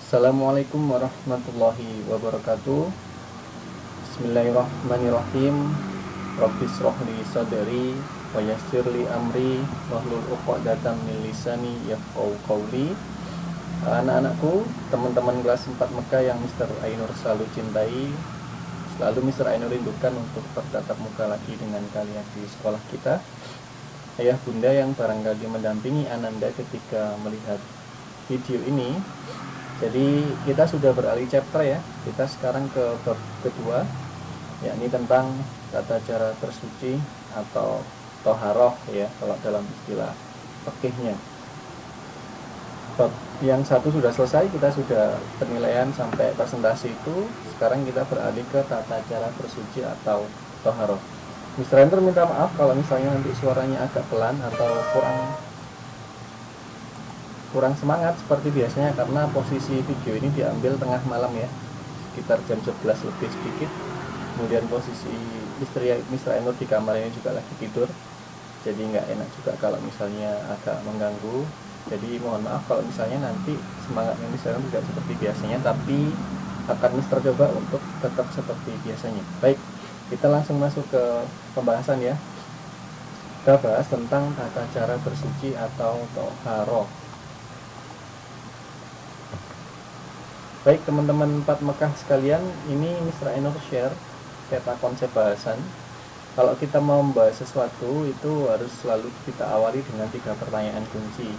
Assalamualaikum warahmatullahi wabarakatuh. Bismillahirrahmanirrahim. Rabbi shrah li sadri wa yassir li amri wahlul 'uqdatam min lisani yafqahu qawli. Anak-anakku, teman-teman kelas 4 Mekah yang Mr. Ainur selalu cintai, selalu Mr. Ainur rindukan untuk bertatap muka lagi dengan kalian di sekolah kita. Ayah bunda yang barangkali mendampingi Ananda ketika melihat video ini. Jadi kita sudah beralih chapter ya. Kita sekarang ke bab kedua, yakni tentang tata cara bersuci atau toharoh ya, kalau dalam istilah fikihnya. Bab yang satu sudah selesai, kita sudah penilaian sampai presentasi itu. Sekarang kita beralih ke tata cara bersuci atau toharoh. Mr. Enter minta maaf kalau misalnya nanti suaranya agak pelan atau kurang semangat seperti biasanya, karena posisi video ini diambil tengah malam ya, sekitar jam 11 lebih sedikit. Kemudian posisi Mr. Ainur di kamar ini juga lagi tidur, jadi nggak enak juga kalau misalnya agak mengganggu. Jadi mohon maaf kalau misalnya nanti semangatnya Mr. Ainur tidak seperti biasanya, tapi akan Mr. coba untuk tetap seperti biasanya. Baik, kita langsung masuk ke pembahasan ya. Kita bahas tentang tata cara bersuci atau toharoh. Baik teman-teman 4 Mekah sekalian, ini Mr. Ainur share peta konsep bahasan. Kalau kita mau membahas sesuatu itu harus selalu kita awali dengan 3 pertanyaan kunci,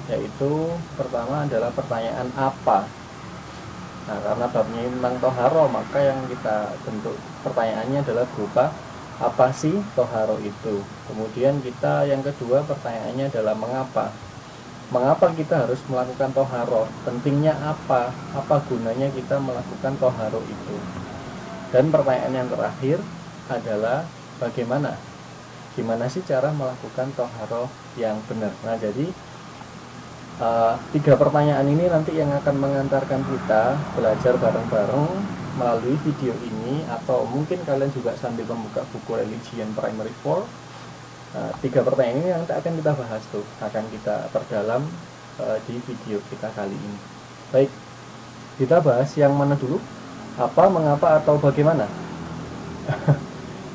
yaitu pertama adalah pertanyaan apa. Nah, karena babnya ini tentang toharo, maka yang kita bentuk pertanyaannya adalah berupa apa sih toharo itu. Kemudian kita yang kedua pertanyaannya adalah mengapa. Mengapa kita harus melakukan toharo? Pentingnya apa? Apa gunanya kita melakukan toharo itu? Dan pertanyaan yang terakhir adalah bagaimana? Gimana sih cara melakukan toharo yang benar? Nah, jadi 3 pertanyaan ini nanti yang akan mengantarkan kita belajar bareng-bareng melalui video ini, atau mungkin kalian juga sambil membuka buku Religion Primary 4. 3 pertanyaan ini yang akan kita bahas tuh, akan kita perdalam di video kita kali ini. Baik, kita bahas yang mana dulu? Apa, mengapa, atau bagaimana?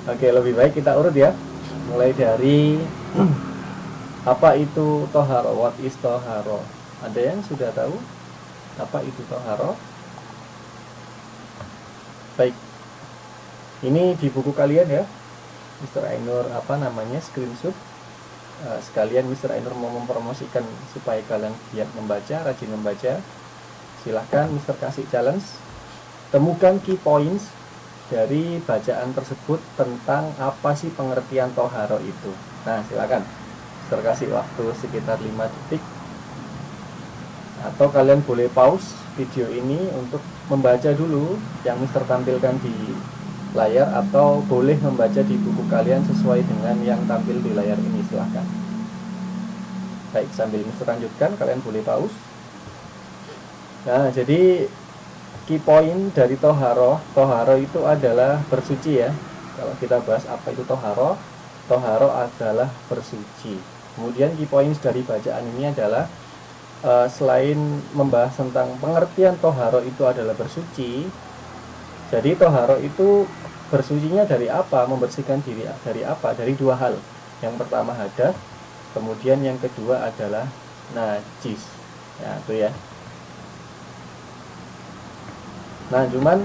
Oke, lebih baik kita urut ya. Mulai dari apa itu toharo? What is toharo? Ada yang sudah tahu apa itu toharo? Baik, ini di buku kalian ya, Mr. Ainur screenshot. Sekalian Mr. Ainur mau mempromosikan supaya kalian giat membaca, rajin membaca. Silahkan Mr. kasih challenge, temukan key points dari bacaan tersebut tentang apa sih pengertian toharo itu. Nah, silakan Mr. kasih waktu sekitar 5 detik, atau kalian boleh pause video ini untuk membaca dulu yang Mr. tampilkan di layar, atau boleh membaca di buku kalian sesuai dengan yang tampil di layar ini, silahkan. Baik, sambil Mr. lanjutkan, kalian boleh pause. Nah, jadi key point dari toharo itu adalah bersuci ya. Kalau kita bahas apa itu toharo adalah bersuci. Kemudian key points dari bacaan ini adalah selain membahas tentang pengertian toharo itu adalah bersuci, jadi toharo itu bersucinya dari apa, membersihkan diri dari apa? Dari 2 hal. Yang pertama hadas, kemudian yang kedua adalah najis. Ya, itu ya. Nah, cuman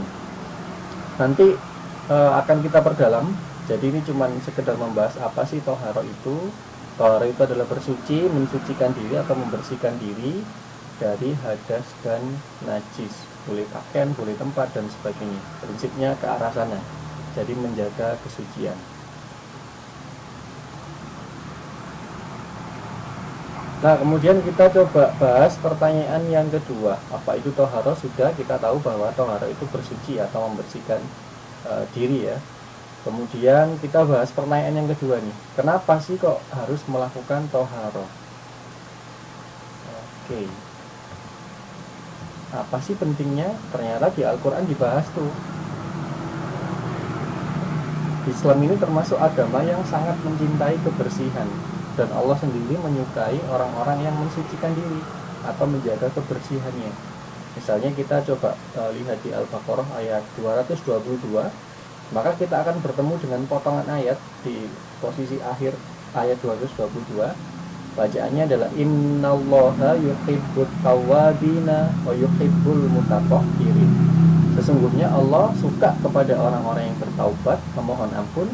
nanti akan kita perdalam. Jadi ini cuman sekedar membahas apa sih toharo itu. Toharo itu adalah bersuci, mensucikan diri atau membersihkan diri dari hadas dan najis. Boleh pakaian, boleh tempat, dan sebagainya. Prinsipnya ke arah sana, jadi menjaga kesucian. Nah, kemudian kita coba bahas pertanyaan yang kedua. Apa itu toharo? Sudah kita tahu bahwa toharo itu bersuci atau membersihkan diri ya. Kemudian kita bahas pertanyaan yang kedua nih, kenapa sih kok harus melakukan toharo? Oke, apa sih pentingnya? Ternyata di Al-Quran dibahas tuh. Islam ini termasuk agama yang sangat mencintai kebersihan, dan Allah sendiri menyukai orang-orang yang mensucikan diri atau menjaga kebersihannya. Misalnya kita coba lihat di Al-Baqarah ayat 222, maka kita akan bertemu dengan potongan ayat di posisi akhir ayat 222. Bacaannya adalah innallaha yuhibbut tawwabina wa yuhibbul mutatahhirin. Sesungguhnya Allah suka kepada orang-orang yang bertaubat, memohon ampun,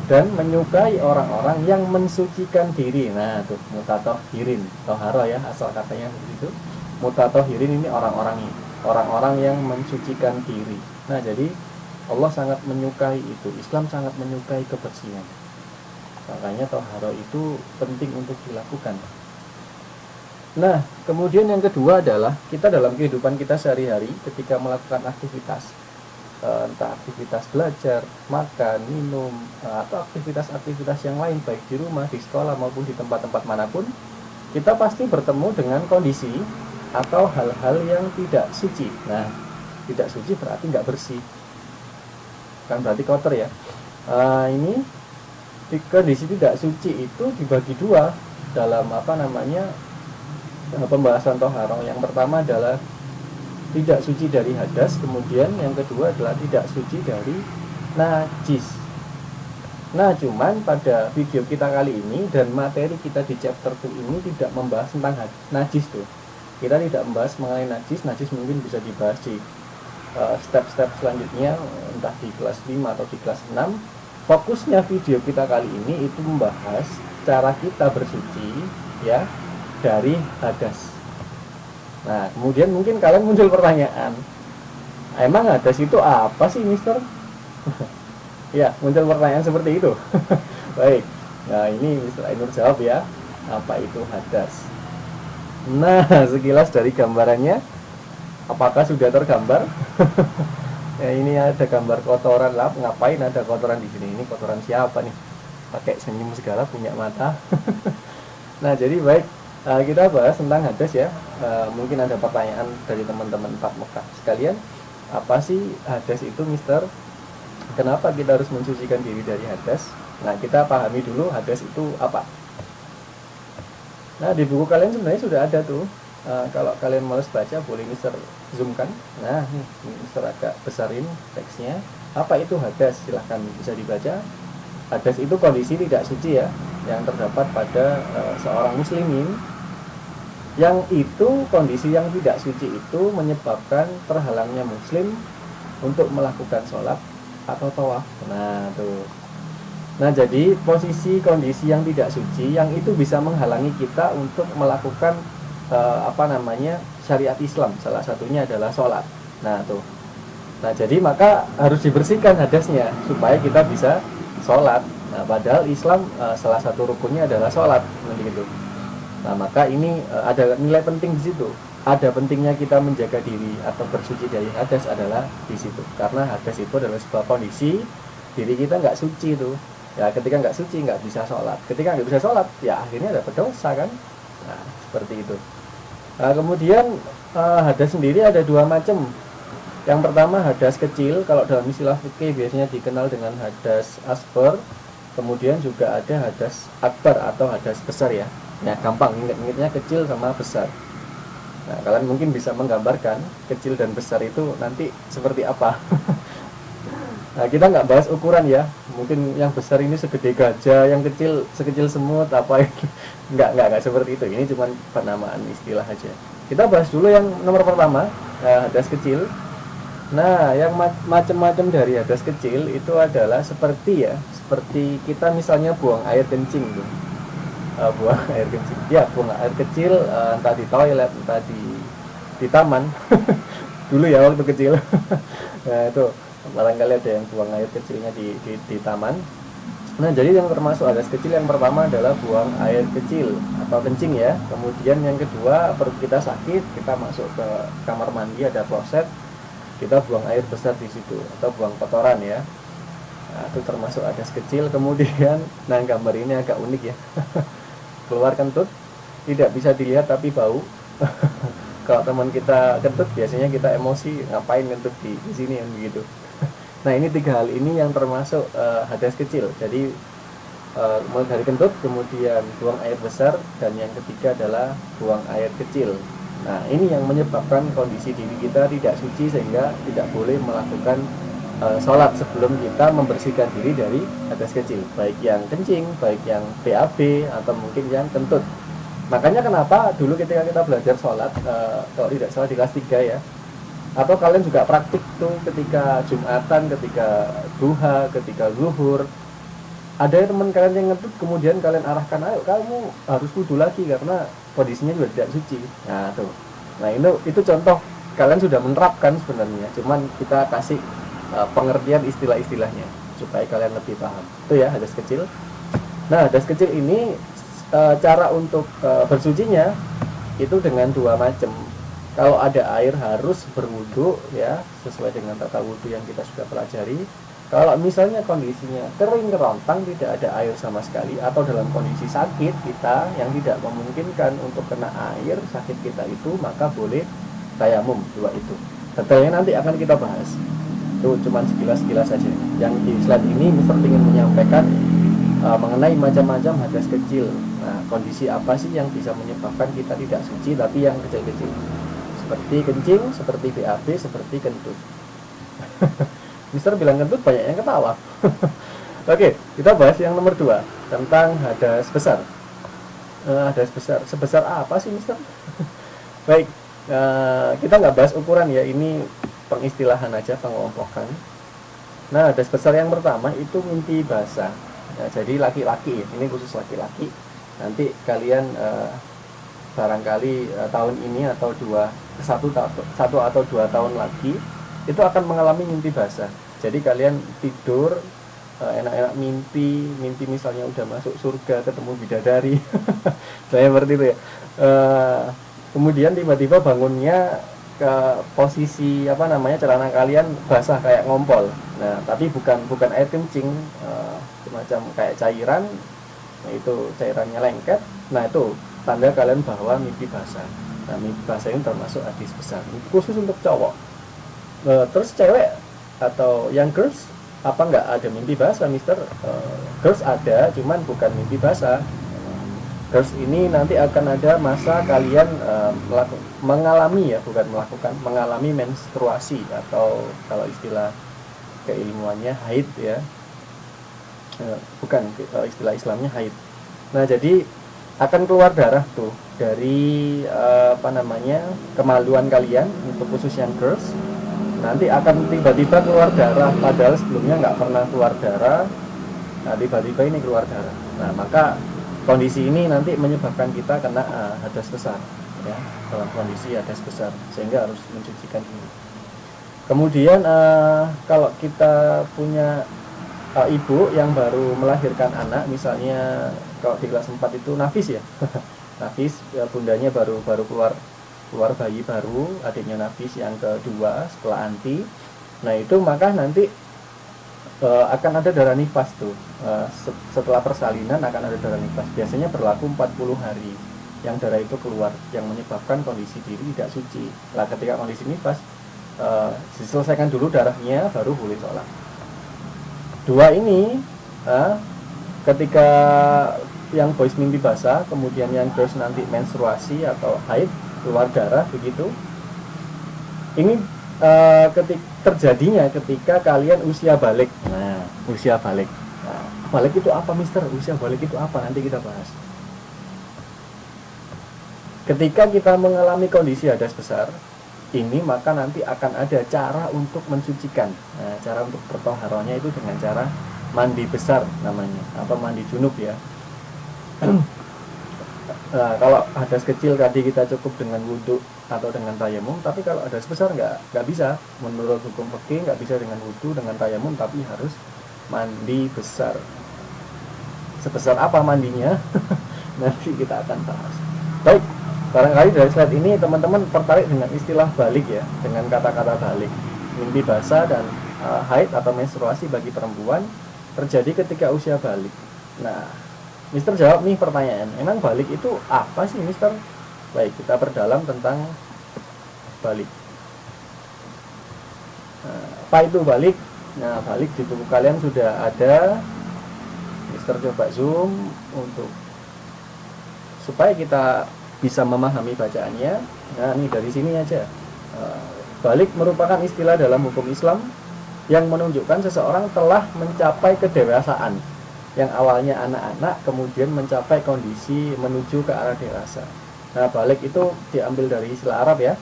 dan menyukai orang-orang yang mensucikan diri. Nah, tuh mutatahhirin, toharo ya asal katanya begitu. Mutatahhirin ini orang-orang yang mensucikan diri. Nah, jadi Allah sangat menyukai itu. Islam sangat menyukai kebersihan. Makanya toharo itu penting untuk dilakukan. Nah, kemudian yang kedua adalah kita dalam kehidupan kita sehari-hari ketika melakukan aktivitas, entah aktivitas belajar, makan, minum, atau aktivitas-aktivitas yang lain, baik di rumah, di sekolah, maupun di tempat-tempat manapun, kita pasti bertemu dengan kondisi atau hal-hal yang tidak suci. Nah, tidak suci berarti nggak bersih, kan berarti kotor ya. Ini kondisi tidak suci itu dibagi dua dalam pembahasan toharo. Yang pertama adalah tidak suci dari hadas, kemudian yang kedua adalah tidak suci dari najis. Nah, cuman pada video kita kali ini dan materi kita di chapter 2 ini tidak membahas tentang najis tuh. Kita tidak membahas mengenai najis. Najis mungkin bisa dibahas di step-step selanjutnya, entah di kelas 5 atau di kelas 6. Fokusnya video kita kali ini itu membahas cara kita bersuci ya dari hadas. Nah, kemudian mungkin kalian muncul pertanyaan, emang hadas itu apa sih, Mister? Ya, muncul pertanyaan seperti itu. Baik, nah ini Mister Ainur jawab ya, apa itu hadas. Nah, sekilas dari gambarannya, apakah sudah tergambar? Ya, ini ada gambar kotoran lah. Ngapain ada kotoran di sini? Ini kotoran siapa nih? Pakai senyum segala, punya mata. Nah, jadi baik, kita bahas tentang hadas ya. Mungkin ada pertanyaan dari teman-teman 4 Mekah sekalian. Apa sih hadas itu, Mister? Kenapa kita harus mensucikan diri dari hadas? Nah, kita pahami dulu hadas itu apa. Nah, di buku kalian sebenarnya sudah ada tuh. Kalau kalian males baca, boleh Mister zoomkan. Nah, Mister agak besarin teksnya. Apa itu hadas? Silahkan bisa dibaca. Hadas itu kondisi tidak suci ya, yang terdapat pada seorang muslimin, yang itu kondisi yang tidak suci itu menyebabkan terhalangnya muslim untuk melakukan sholat atau tawaf. Nah, tuh. Nah, jadi posisi kondisi yang tidak suci yang itu bisa menghalangi kita untuk melakukan syariat Islam. Salah satunya adalah sholat. Nah, tuh. Nah, jadi maka harus dibersihkan hadasnya supaya kita bisa sholat. Nah, padahal Islam salah satu rukunnya adalah sholat, begitu. Nah, maka ini ada nilai penting di situ. Ada pentingnya kita menjaga diri atau bersuci dari hadas adalah di situ. Karena hadas itu adalah sebuah kondisi diri kita nggak suci tuh. Ya, ketika nggak suci nggak bisa sholat. Ketika nggak bisa sholat, ya akhirnya dapat dosa kan. Nah, seperti itu. Nah, kemudian hadas sendiri ada dua macam. Yang pertama hadas kecil, kalau dalam istilah fikih biasanya dikenal dengan hadas asghar. Kemudian juga ada hadas akbar atau hadas besar ya. Nah, gampang ingat-ingatnya kecil sama besar. Nah, kalian mungkin bisa menggambarkan kecil dan besar itu nanti seperti apa. Nah, kita nggak bahas ukuran ya. Mungkin yang besar ini segede gajah, yang kecil sekecil semut apa itu. Nggak seperti itu. Ini cuma penamaan istilah aja. Kita bahas dulu yang nomor pertama, hadas kecil. Nah, yang macam-macam dari hadas kecil itu adalah seperti kita misalnya buang air kencing tuh. Buang air kencing. Ya, buang air kecil entah di toilet, entah di taman. Dulu ya waktu kecil. Nah, itu barangkali ada yang buang air kecilnya di taman. Nah, jadi yang termasuk hadas kecil yang pertama adalah buang air kecil atau kencing ya. Kemudian yang kedua, perut kita sakit, kita masuk ke kamar mandi, ada kloset, kita buang air besar di situ atau buang kotoran ya. Nah, itu termasuk hadas kecil. Kemudian, nah gambar ini agak unik ya. Keluar kentut, tidak bisa dilihat tapi bau. Kalau teman kita kentut, biasanya kita emosi, ngapain kentut di sini yang begitu. Nah, ini 3 hal ini yang termasuk hadas kecil. Jadi mulai dari kentut, kemudian buang air besar, dan yang ketiga adalah buang air kecil. Nah, ini yang menyebabkan kondisi diri kita tidak suci sehingga tidak boleh melakukan sholat sebelum kita membersihkan diri dari hadas kecil, baik yang kencing, baik yang BAB, atau mungkin yang kentut. Makanya kenapa dulu ketika kita belajar sholat, kalau tidak salah di kelas 3 ya, atau kalian juga praktik tuh ketika Jumatan, ketika duha, ketika zuhur, ada teman kalian yang ngentut, kemudian kalian arahkan, ayo kamu harus wudhu lagi karena kondisinya juga tidak suci. Nah tuh, nah itu contoh kalian sudah menerapkan sebenarnya, cuman kita kasih pengertian istilah-istilahnya supaya kalian lebih paham. Itu ya hadas kecil. Nah, hadas kecil ini cara untuk bersucinya itu dengan dua macam. Kalau ada air harus berwudu ya, sesuai dengan tata wudu yang kita sudah pelajari. Kalau misalnya kondisinya kering kerontang, tidak ada air sama sekali, atau dalam kondisi sakit kita yang tidak memungkinkan untuk kena air, sakit kita itu, maka boleh tayamum, dua itu. Detailnya nanti akan kita bahas. Itu cuma sekilas-sekilas saja. Yang di slide ini Mister ingin menyampaikan mengenai macam-macam hadas kecil. Nah, kondisi apa sih yang bisa menyebabkan kita tidak suci, tapi yang kecil-kecil, seperti kencing, seperti BAB, seperti kentut. Mister bilang kentut, banyak yang ketawa. Oke, kita bahas yang nomor 2 tentang hadas besar. Hadas besar, sebesar apa sih Mister? Baik, kita nggak bahas ukuran ya, ini pengistilahan aja, pengelompokan. Nah, hadas besar yang pertama itu mimpi basah. Nah, jadi laki-laki, ini khusus laki-laki. Nanti kalian barangkali tahun ini atau satu atau 2 tahun lagi itu akan mengalami mimpi basah. Jadi kalian tidur enak-enak mimpi misalnya udah masuk surga, ketemu bidadari. Saya seperti itu ya. Kemudian tiba-tiba bangunnya ke posisi celana kalian basah kayak ngompol. Nah, tapi bukan air kencing, semacam kayak cairan. Nah, itu cairannya lengket. Nah, itu tanda kalian bahwa mimpi basah. Nah, mimpi basah ini termasuk hadis besar. Khusus untuk cowok. Terus cewek atau yang girls, apa nggak ada mimpi basah Mister? Girls ada, cuman bukan mimpi basah. Girls ini nanti akan ada masa kalian mengalami ya, bukan melakukan, mengalami menstruasi, atau kalau istilah keilmuannya haid ya, bukan istilah Islamnya haid. Nah, jadi akan keluar darah tuh dari kemaluan kalian, untuk khusus yang girls. Nanti akan tiba-tiba keluar darah, padahal sebelumnya nggak pernah keluar darah. Nah, tiba-tiba ini keluar darah. Nah, maka kondisi ini nanti menyebabkan kita kena hadas besar ya, dalam kondisi hadas besar, sehingga harus mencucikan diri. Kemudian kalau kita punya ibu yang baru melahirkan anak, misalnya kalau di kelas 4 itu nafis ya. Nafis, bundanya baru keluar bayi baru, adiknya nafis yang kedua setelah anti. Nah, itu maka nanti akan ada darah nifas tuh. Setelah persalinan akan ada darah nifas. Biasanya berlaku 40 hari yang darah itu keluar, yang menyebabkan kondisi diri tidak suci. Nah, ketika kondisi nifas, diselesaikan dulu darahnya, baru boleh sholat. 2 ini, ketika yang boys mimpi basah, kemudian yang girls nanti menstruasi atau haid, keluar darah begitu. Ini terjadinya ketika kalian usia balik. Nah, usia balik. Nah, balik itu apa Mister? Usia balik itu apa? Nanti kita bahas. Ketika kita mengalami kondisi hadas besar ini, maka nanti akan ada cara untuk mensucikan. Nah, cara untuk bertoharohnya itu dengan cara mandi besar namanya, atau mandi junub ya. Nah, kalau hadas kecil tadi kita cukup dengan wudhu atau dengan tayamum, tapi kalau hadas besar nggak bisa. Menurut hukum fikih nggak bisa dengan wudhu, dengan tayamum, tapi harus mandi besar. Sebesar apa mandinya? Nanti kita akan bahas. Baik, barangkali dari slide ini teman-teman tertarik dengan istilah balik ya, dengan kata-kata balik. Mimpi basah dan haid atau menstruasi bagi perempuan terjadi ketika usia balik. Nah, Mister jawab nih pertanyaan, emang balik itu apa sih Mister? Baik, kita perdalam tentang balik. Nah, apa itu balik? Nah, balik di buku kalian sudah ada. Mister coba zoom supaya kita bisa memahami bacaannya. Nah, ini dari sini aja. Balik merupakan istilah dalam hukum Islam yang menunjukkan seseorang telah mencapai kedewasaan, yang awalnya anak-anak kemudian mencapai kondisi menuju ke arah dewasa. Nah, balik itu diambil dari istilah Arab ya.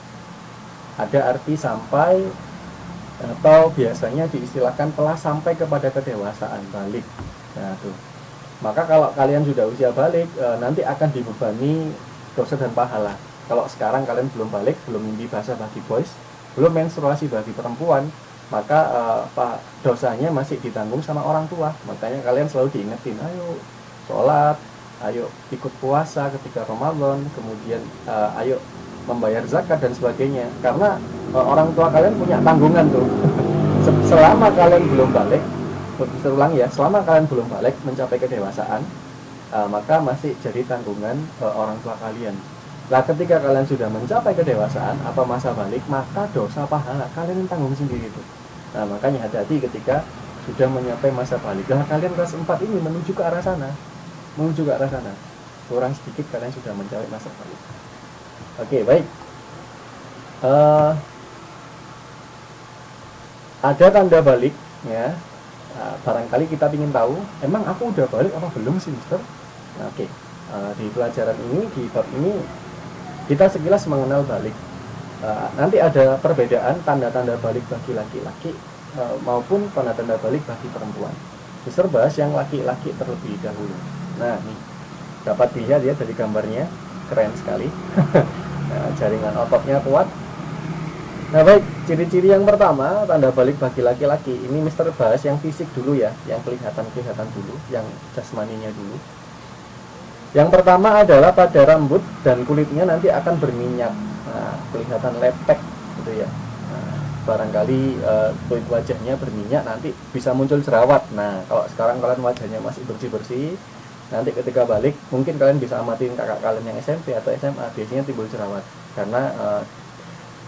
Ada arti sampai, atau biasanya diistilahkan telah sampai kepada kedewasaan, balik. Nah, tuh. Maka kalau kalian sudah usia balik, nanti akan dibebani dosa dan pahala. Kalau sekarang kalian belum balik, belum mimpi basah bagi boys, belum menstruasi bagi perempuan, maka dosanya masih ditanggung sama orang tua. Makanya kalian selalu diingetin, ayo sholat, ayo ikut puasa ketika Ramadan, kemudian ayo membayar zakat dan sebagainya. Karena orang tua kalian punya tanggungan tuh. Selama kalian belum balik, terulang ya, selama kalian belum balik mencapai kedewasaan, maka masih jadi tanggungan orang tua kalian. Nah, ketika kalian sudah mencapai kedewasaan atau masa balik, maka dosa pahala kalian yang tanggung sendiri itu. Nah, makanya hati-hati ketika sudah mencapai masa balik. Nah, kalian kelas 4 ini menuju ke arah sana. Menuju ke arah sana. Kurang sedikit kalian sudah mencapai masa balik. Oke, baik. Ada tanda balik ya. Barangkali kita ingin tahu, emang aku udah balik apa belum sih, Mister? Nah, oke. Di pelajaran ini, di bab ini, kita sekilas mengenal balik. Nanti ada perbedaan tanda-tanda balik bagi laki-laki maupun tanda-tanda balik bagi perempuan. Mister bahas yang laki-laki terlebih dahulu. Nah, nih dapat dilihat ya dari gambarnya, keren sekali. Nah, jaringan ototnya kuat. Nah, baik, ciri-ciri yang pertama tanda balik bagi laki-laki. Ini Mister bahas yang fisik dulu ya, yang kelihatan dulu, yang jasmaninya dulu. Yang pertama adalah pada rambut dan kulitnya nanti akan berminyak. Nah, kelihatan lepek gitu ya. Nah, barangkali kulit wajahnya berminyak, nanti bisa muncul jerawat. Nah, kalau sekarang kalian wajahnya masih bersih-bersih, nanti ketika balik mungkin kalian bisa amatin kakak kalian yang SMP atau SMA, biasanya timbul jerawat karena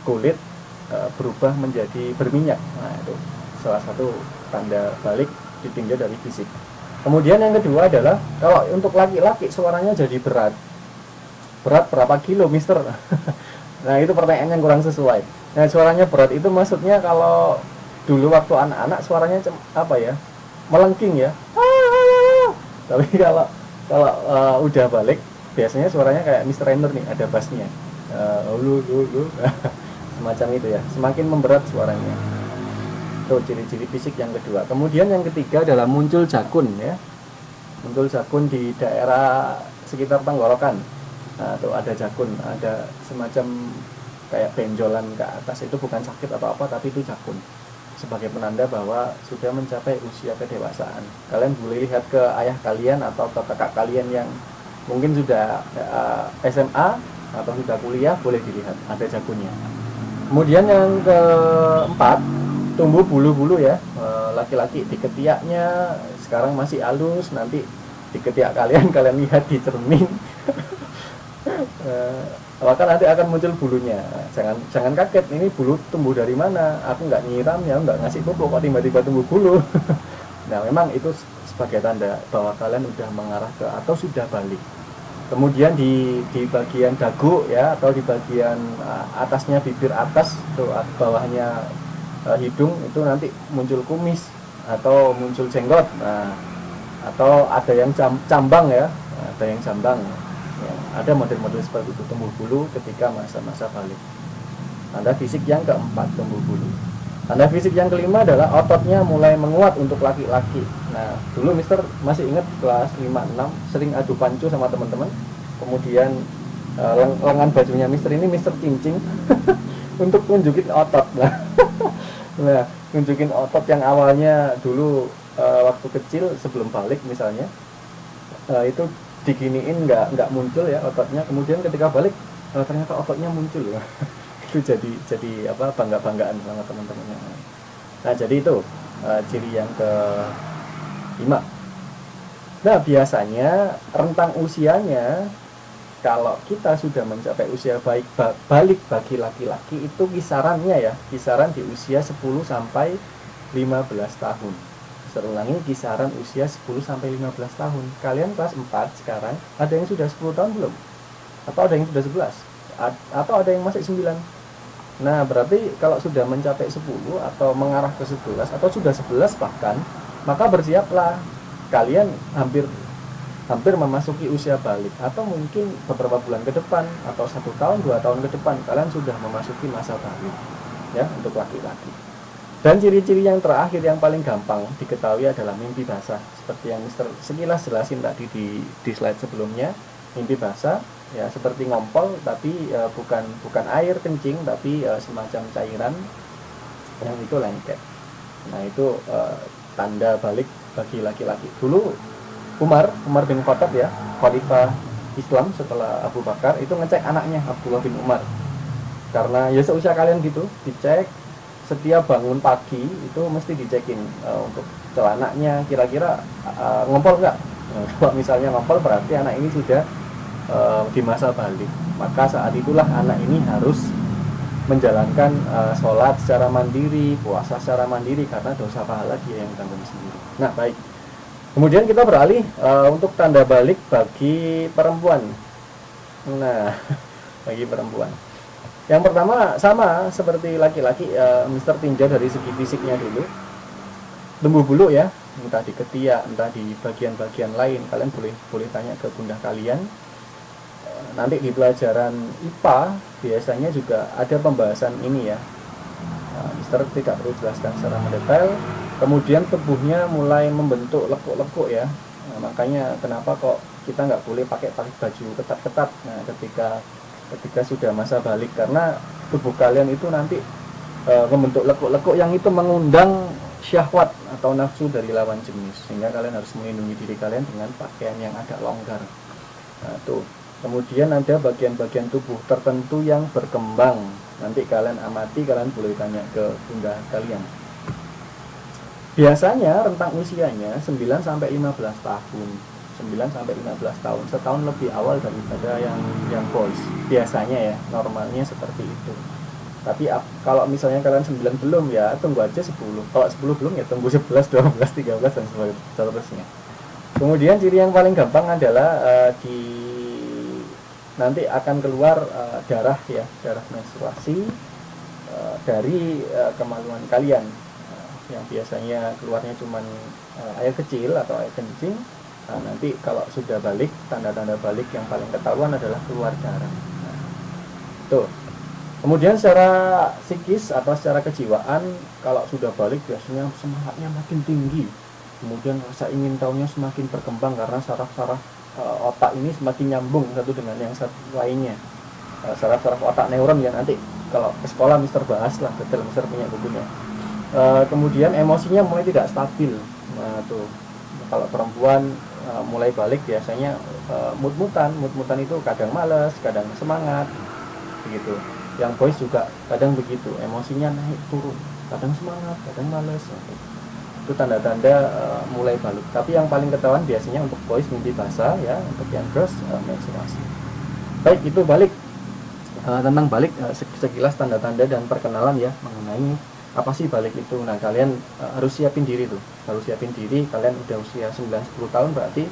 kulit berubah menjadi berminyak. Nah, itu salah satu tanda balik ditinjau dari fisik. Kemudian yang kedua adalah kalau untuk laki-laki suaranya jadi berat. Berat berapa kilo, Mister? Nah, itu pertanyaan yang kurang sesuai. Nah, suaranya berat itu maksudnya kalau dulu waktu anak-anak suaranya apa ya? Melengking ya. Tapi kalau udah balik biasanya suaranya kayak Mr. Rainer nih, ada bassnya. Lu. Semacam itu ya. Semakin memberat suaranya. Itu ciri-ciri fisik yang kedua. Kemudian yang ketiga adalah muncul jakun ya. Muncul jakun di daerah sekitar tenggorokan. Nah, tuh ada jakun, ada semacam kayak benjolan ke atas. Itu bukan sakit atau apa, tapi itu jakun. Sebagai penanda bahwa sudah mencapai usia kedewasaan. Kalian boleh lihat ke ayah kalian atau ke kakak kalian yang mungkin sudah SMA atau sudah kuliah, boleh dilihat ada jakunnya. Kemudian yang keempat, tumbuh bulu-bulu ya. Laki-laki di ketiaknya sekarang masih halus, nanti di ketiak kalian lihat di cermin. Maka nanti akan muncul bulunya. Jangan kaget, ini bulu tumbuh dari mana? Aku nggak nyiram ya, nggak ngasih pupuk kok tiba-tiba tumbuh bulu. Nah, memang itu sebagai tanda bahwa kalian sudah mengarah ke atau sudah balik. Kemudian di bagian dagu ya, atau di bagian atasnya bibir atas, tuh bawahnya hidung itu nanti muncul kumis atau muncul jenggot. Nah, atau ada yang cambang ya, ada yang jambang. Ya, ada model-model seperti itu, tumbuh bulu ketika masa-masa balik. Tanda fisik yang keempat, tumbuh bulu. Tanda fisik yang kelima adalah ototnya mulai menguat untuk laki-laki. Nah, dulu Mister masih ingat kelas 5-6 sering adu pancu sama teman-teman. Kemudian lengan bajunya Mister ini Mister cincing untuk tunjukin otot. Nah, tunjukin otot yang awalnya dulu waktu kecil sebelum balik misalnya itu diginiin nggak muncul ya ototnya. Kemudian ketika balik ternyata ototnya muncul ya. Itu jadi apa, bangga-banggaan sama teman-temannya. Nah, jadi itu ciri yang ke-5. Nah, biasanya rentang usianya kalau kita sudah mencapai usia balik bagi laki-laki itu kisarannya ya, kisaran di usia 10 sampai 15 tahun. Saya ulangi, kisaran usia 10 sampai 15 tahun. Kalian kelas 4 sekarang, ada yang sudah 10 tahun belum? atau ada yang sudah 11, atau ada yang masih 9. Nah, berarti kalau sudah mencapai 10 atau mengarah ke 11 atau sudah 11 bahkan, maka bersiaplah, kalian hampir memasuki usia balik, atau mungkin beberapa bulan ke depan atau 1 tahun 2 tahun ke depan kalian sudah memasuki masa balik ya untuk laki-laki. Dan ciri-ciri yang terakhir yang paling gampang diketahui adalah mimpi basah, seperti yang Mister sekilas jelasin tadi di slide sebelumnya. Mimpi basah ya seperti ngompol, tapi bukan air kencing, tapi semacam cairan yang itu lengket. Nah, itu tanda balik bagi laki-laki. Dulu Umar bin Khattab ya, khalifah Islam setelah Abu Bakar, itu ngecek anaknya Abdullah bin Umar. Karena ya seusia kalian gitu, dicek setiap bangun pagi itu mesti dicekin untuk celananya kira-kira ngompol enggak. Nah, kalau misalnya ngompol berarti anak ini sudah di masa balik. Maka saat itulah anak ini harus menjalankan sholat secara mandiri, puasa secara mandiri, karena dosa pahala dia yang tanggung sendiri. Nah, baik. Kemudian kita beralih untuk tanda balik bagi perempuan. Nah, bagi perempuan. Yang pertama sama seperti laki-laki, Mister tinjau dari segi fisiknya dulu. Tumbuh bulu ya, entah di ketiak, entah di bagian-bagian lain. Kalian boleh tanya ke bunda kalian. Nanti di pelajaran IPA biasanya juga ada pembahasan ini ya. Mister tidak perlu jelaskan secara mendetail. Kemudian tubuhnya mulai membentuk lekuk-lekuk ya. Nah, makanya kenapa kok kita nggak boleh pakai baju ketat-ketat. Nah, ketika sudah masa balik, karena tubuh kalian itu nanti membentuk lekuk-lekuk yang itu mengundang syahwat atau nafsu dari lawan jenis, sehingga kalian harus melindungi diri kalian dengan pakaian yang agak longgar. Nah, tuh. Kemudian ada bagian-bagian tubuh tertentu yang berkembang. Nanti kalian amati, kalian boleh tanya ke bunda kalian. Biasanya rentang usianya 9 sampai 15 tahun. 9 sampai 15 tahun, setahun lebih awal daripada yang boys. Biasanya ya, normalnya seperti itu. Tapi kalau misalnya kalian 9 belum ya, tunggu aja 10. Kalau 10 belum ya tunggu 11, 12, 13 dan seterusnya. Kemudian ciri yang paling gampang adalah nanti akan keluar darah ya, darah menstruasi dari kemaluan kalian. Yang biasanya keluarnya cuma air kecil atau air kencing. Nah, nanti kalau sudah balik, tanda-tanda balik yang paling ketahuan adalah keluar darah. Nah, tuh. Kemudian secara psikis atau secara kejiwaan, kalau sudah balik biasanya semangatnya makin tinggi. Kemudian rasa ingin tahunya semakin berkembang karena saraf-saraf otak ini semakin nyambung satu dengan yang satu lainnya. Saraf-saraf otak neuron ya, nanti kalau ke sekolah Mister bahas lah, detail Mister punya bukunya. Kemudian emosinya mulai tidak stabil. Nah, tuh kalau perempuan mulai balik biasanya mut-mutan itu kadang malas, kadang semangat begitu. Yang boys juga kadang begitu, emosinya naik turun, kadang semangat, kadang malas. Itu tanda-tanda mulai balik. Tapi yang paling ketahuan biasanya untuk boys mimpi basah ya, untuk yang girls menstruasi. Baik, itu balik. Tentang balik sekilas tanda-tanda dan perkenalan ya mengenai apa sih balik itu. Nah, kalian harus siapin diri tuh. Harus siapin diri, kalian udah usia 9-10 tahun berarti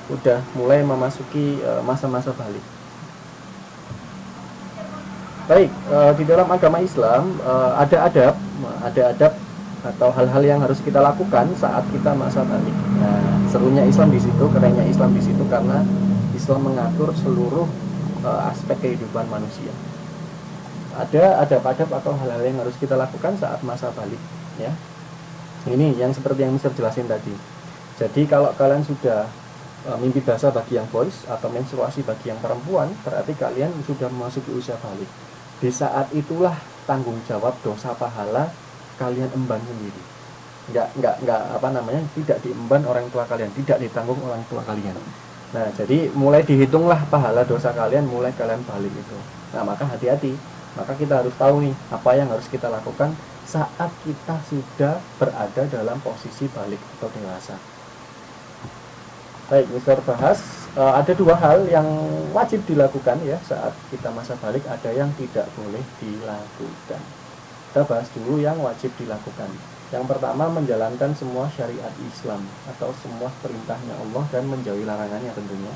udah mulai memasuki masa-masa balik. Baik, di dalam agama Islam ada adab atau hal-hal yang harus kita lakukan saat kita masa balik. Nah, serunya Islam di situ, kerennya Islam di situ karena Islam mengatur seluruh aspek kehidupan manusia. Ada adab-adab atau hal-hal yang harus kita lakukan saat masa balik ya. Ini yang seperti yang Mister jelasin tadi. Jadi kalau kalian sudah mimpi basah bagi yang boys atau menstruasi bagi yang perempuan, berarti kalian sudah memasuki usia balik. Di saat itulah tanggung jawab dosa pahala kalian emban sendiri. Tidak diemban orang tua kalian, tidak ditanggung orang tua kalian. Nah, jadi mulai dihitunglah pahala dosa kalian mulai kalian balik itu. Nah, maka hati-hati. Maka kita harus tahu nih apa yang harus kita lakukan saat kita sudah berada dalam posisi balik atau dewasa. Baik, Mister bahas ada dua hal yang wajib dilakukan ya saat kita masa balik, ada yang tidak boleh dilakukan. Kita bahas dulu yang wajib dilakukan. Yang pertama, menjalankan semua syariat Islam atau semua perintahnya Allah dan menjauhi larangannya tentunya.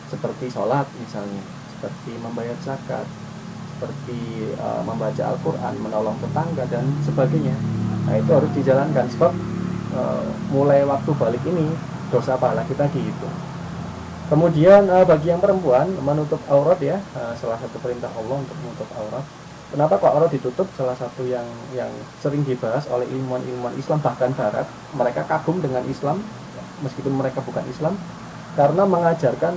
Seperti sholat misalnya, seperti membayar zakat, seperti membaca Al-Quran, menolong tetangga dan sebagainya. Nah, itu harus dijalankan, sebab mulai waktu balik ini dosa pahala kita dihitung. Kemudian bagi yang perempuan, menutup aurat ya, salah satu perintah Allah untuk menutup aurat. Kenapa kok aurat ditutup? Salah satu yang sering dibahas oleh ilmuwan-ilmuwan Islam bahkan Barat, mereka kagum dengan Islam meskipun mereka bukan Islam, karena mengajarkan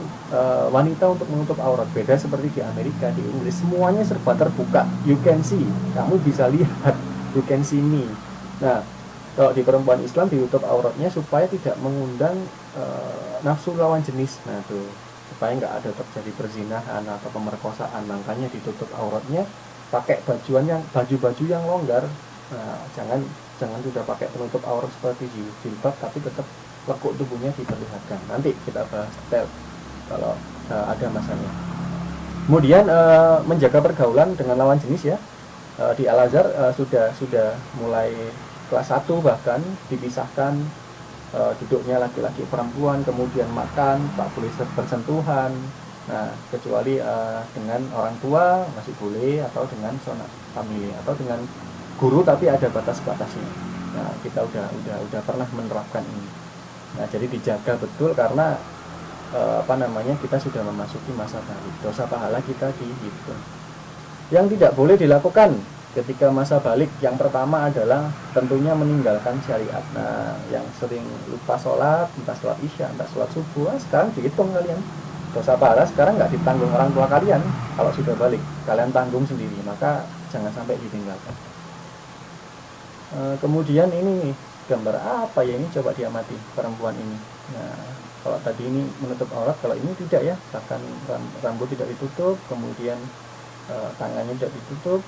wanita untuk menutup aurat. Beda seperti di Amerika, di Inggris, semuanya serba terbuka, you can see, kamu bisa lihat, you can see me. Nah, kalau di perempuan Islam ditutup auratnya supaya tidak mengundang nafsu lawan jenis. Nah tuh, supaya nggak ada terjadi perzinahan atau pemerkosaan, makanya ditutup auratnya, pakai baju-baju yang longgar. Nah, jangan sudah pakai penutup aurat seperti jilbab tapi tetap lekuk tubuhnya diperlihatkan. Nanti kita bahas detail kalau ada masanya. Kemudian menjaga pergaulan dengan lawan jenis ya. Di Al-Azhar sudah mulai kelas 1 bahkan dipisahkan duduknya laki-laki perempuan, kemudian makan tak boleh bersentuhan. Nah, kecuali dengan orang tua masih boleh, atau dengan sanak famili, atau dengan guru tapi ada batas-batasnya. Nah, kita udah pernah menerapkan ini. Nah, jadi dijaga betul karena kita sudah memasuki masa balik. Dosa pahala kita dihitung. Yang tidak boleh dilakukan ketika masa balik, yang pertama adalah tentunya meninggalkan syariat. Nah, yang sering lupa sholat, entah sholat isya, entah sholat subuh, sekarang dihitung kalian. Dosa pahala sekarang nggak ditanggung orang tua kalian. Kalau sudah balik, kalian tanggung sendiri, maka jangan sampai ditinggalkan. Kemudian ini gambar apa ya ini, coba diamati perempuan ini. Nah, kalau tadi ini menutup aurat, kalau ini tidak ya, bahkan rambut tidak ditutup, kemudian tangannya tidak ditutup,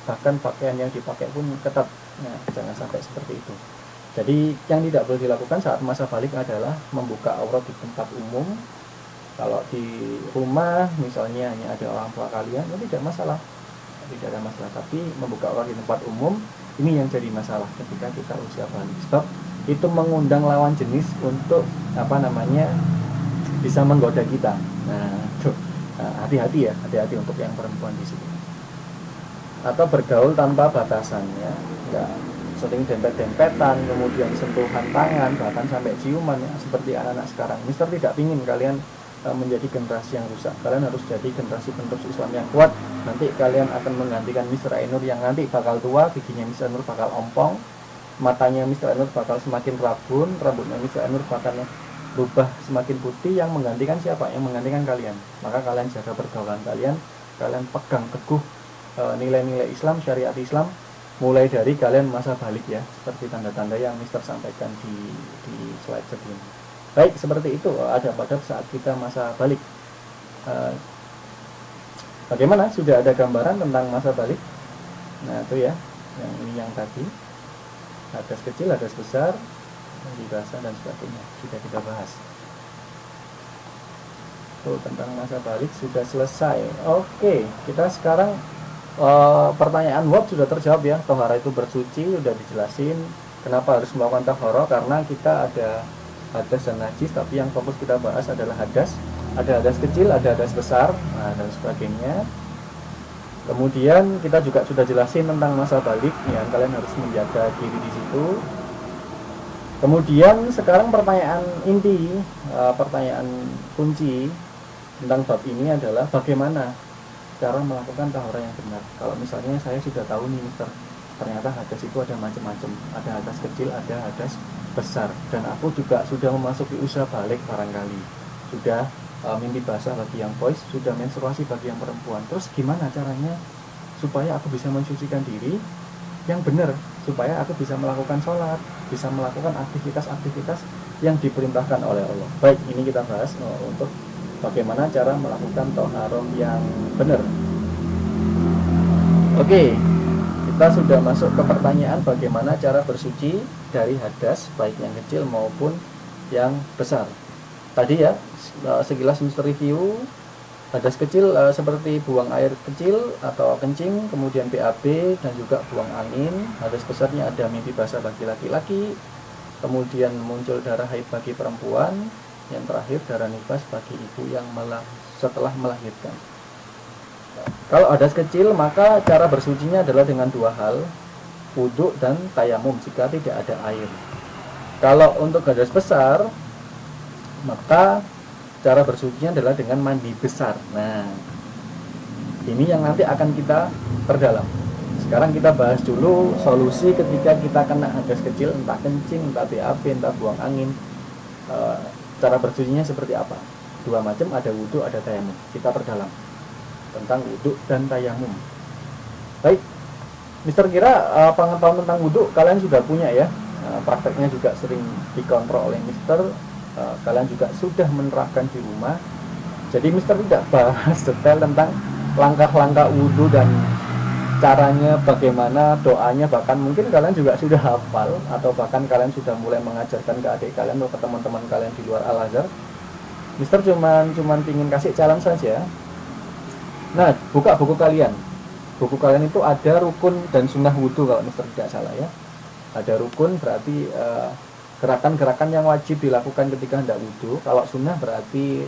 bahkan pakaian yang dipakai pun ketat. Nah, jangan sampai seperti itu. Jadi yang tidak boleh dilakukan saat masa balik adalah membuka aurat di tempat umum. Kalau di rumah misalnya hanya ada orang tua kalian, itu tidak masalah, tidak ada masalah. Tapi membuka aurat di tempat umum, ini yang jadi masalah ketika kita usia balik, sebab itu mengundang lawan jenis untuk bisa menggoda kita. Nah, hati-hati ya, hati-hati untuk yang perempuan di sini. Atau bergaul tanpa batasan ya, nggak sering dempet-dempetan, kemudian sentuhan tangan, bahkan sampai ciuman ya, seperti anak-anak sekarang. Mister tidak ingin kalian menjadi generasi yang rusak. Kalian harus jadi generasi penerus Islam yang kuat. Nanti kalian akan menggantikan Mr. Ainur yang nanti bakal tua, giginya Mr. Ainur bakal ompong, matanya Mr. Ainur bakal semakin rabun, rambutnya Mr. Ainur bakal berubah semakin putih. Yang menggantikan siapa? Yang menggantikan kalian. Maka kalian jaga pergaulan kalian, kalian pegang teguh nilai-nilai Islam, syariat Islam, mulai dari kalian masa balik ya, seperti tanda-tanda yang Mister sampaikan di slide sebelumnya. Baik, seperti itu ada pada saat kita masa balik. Bagaimana? Sudah ada gambaran tentang masa balik? Nah itu ya, yang ini yang tadi, hadas kecil, hadas besar, dibahas dan sebagainya sudah kita bahas. Tentang masa balik sudah selesai. Oke, kita sekarang pertanyaan Wab sudah terjawab ya. Tohara itu bersuci, sudah dijelasin. Kenapa harus melakukan tohara? Karena kita ada hadas dan najis, tapi yang fokus kita bahas adalah hadas. Ada hadas kecil, ada hadas besar, dan sebagainya. Kemudian kita juga sudah jelasin tentang masa balik, ya kalian harus menjaga diri di situ. Kemudian sekarang pertanyaan inti, pertanyaan kunci tentang bab ini adalah bagaimana cara melakukan tahara yang benar. Kalau misalnya saya sudah tahu nih Mister, ternyata hadas itu ada macam-macam, ada hadas kecil, ada hadas besar, dan aku juga sudah memasuki usia balik barangkali, sudah mimpi basah bagi yang boys, sudah menstruasi bagi yang perempuan. Terus gimana caranya supaya aku bisa mensucikan diri yang benar, supaya aku bisa melakukan sholat, bisa melakukan aktivitas-aktivitas yang diperintahkan oleh Allah. Baik, ini kita bahas untuk bagaimana cara melakukan toharoh yang benar. Oke, kita sudah masuk ke pertanyaan bagaimana cara bersuci dari hadas, baik yang kecil maupun yang besar. Tadi ya, sekilas Mister review, hadas kecil seperti buang air kecil atau kencing, kemudian BAB dan juga buang angin. Hadas besarnya ada mimpi basah bagi laki-laki, kemudian muncul darah haid bagi perempuan, yang terakhir darah nifas bagi ibu yang setelah melahirkan. Kalau hadas kecil, maka cara bersucinya adalah dengan dua hal, wudhu dan tayamum jika tidak ada air. Kalau untuk hadas besar, maka cara bersucinya adalah dengan mandi besar. Nah, ini yang nanti akan kita perdalam. Sekarang kita bahas dulu solusi ketika kita kena hadas kecil, entah kencing, entah BAB, entah buang angin. Cara bersucinya seperti apa? Dua macam, ada wudhu, ada tayamum. Kita perdalam tentang wudhu dan tayamum. Baik, Mister kira pengetahuan tentang wudhu kalian sudah punya ya. Prakteknya juga sering dikontrol oleh Mister. Kalian juga sudah menerapkan di rumah. Jadi Mister tidak bahas detail tentang langkah-langkah wudhu dan caranya bagaimana, doanya, bahkan mungkin kalian juga sudah hafal, atau bahkan kalian sudah mulai mengajarkan ke adik kalian atau ke teman-teman kalian di luar Al-Azhar. Mister cuman ingin kasih challenge saja. Nah, buka buku kalian. Buku kalian itu ada rukun dan sunnah wudhu kalau Mister tidak salah ya. Ada rukun berarti gerakan-gerakan yang wajib dilakukan ketika hendak wudhu. Kalau sunnah berarti